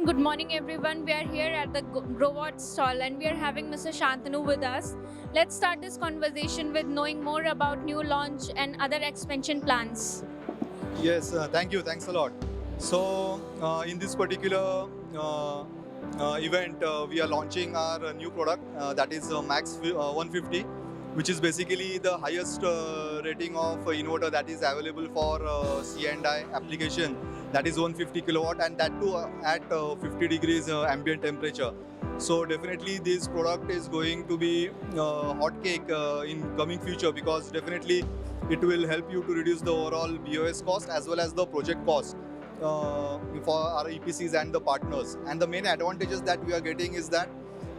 Good morning, everyone. We are here at the GROWATT stall and we are having Mr. Shantanu with us. Let's start this conversation with knowing more about new launch and other expansion plans. Yes, thank you. Thanks a lot. So, in this particular event, we are launching our new product that is Max 150, which is basically the highest rating of inverter that is available for C&I application. That is 150 kilowatt, and that too at 50 degrees ambient temperature. So definitely this product is going to be hot cake in coming future, because definitely it will help you to reduce the overall BOS cost as well as the project cost for our EPCs and the partners. And the main advantages that we are getting is that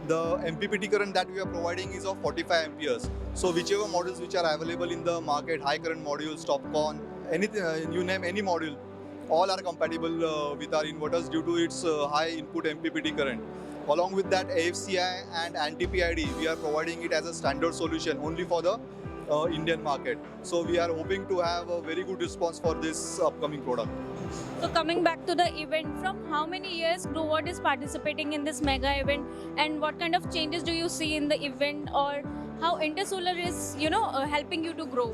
the MPPT current that we are providing is of 45 amperes. So whichever models which are available in the market, high current modules, TOPCon, anything, you name any module, all are compatible with our inverters due to its high input MPPT current. Along with that, AFCI and anti-PID, we are providing it as a standard solution only for the Indian market. So we are hoping to have a very good response for this upcoming product. So coming back to the event, from how many years GROWATT is participating in this mega event, and what kind of changes do you see in the event, or how Intersolar is, helping you to grow?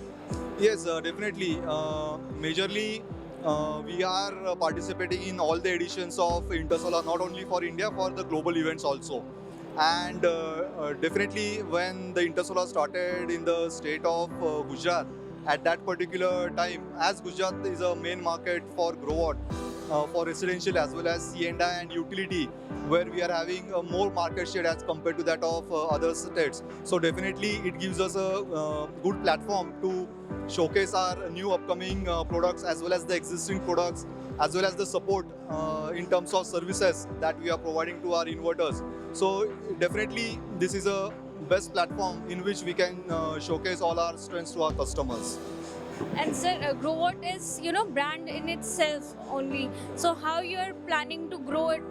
Yes, definitely. Majorly, we are participating in all the editions of Intersolar, not only for India, for the global events also. And definitely when the Intersolar started in the state of Gujarat, at that particular time, as Gujarat is a main market for GROWATT, for residential as well as C&I and utility, where we are having more market share as compared to that of other states. So definitely it gives us a good platform to showcase our new upcoming products as well as the existing products, as well as the support in terms of services that we are providing to our inverters. So definitely this is a best platform in which we can showcase all our strengths to our customers. And sir, GROWATT is, brand in itself only. So how you're planning to grow it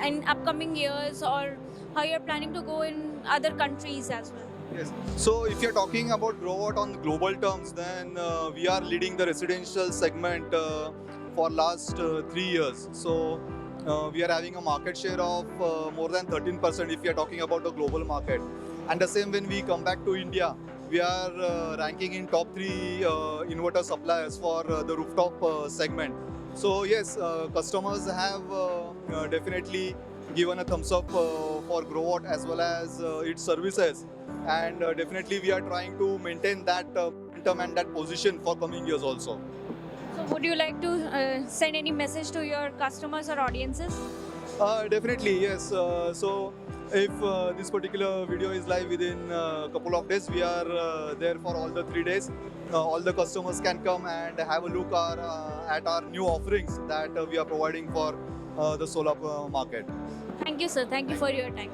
in upcoming years, or how you're planning to go in other countries as well? Yes. So if you're talking about GROWATT on global terms, then we are leading the residential segment for last 3 years. So we are having a market share of more than 13% if you're talking about the global market. And the same when we come back to India, we are ranking in top 3 inverter suppliers for the rooftop segment. So yes, customers have definitely given a thumbs up for GROWATT as well as its services, and definitely we are trying to maintain that momentum and that position for coming years also. So would you like to send any message to your customers or audiences? Definitely, yes. So if this particular video is live within a couple of days, we are there for all the 3 days. All the customers can come and have a look at our new offerings that we are providing for the solar market. Thank you, sir. Thank you for your time.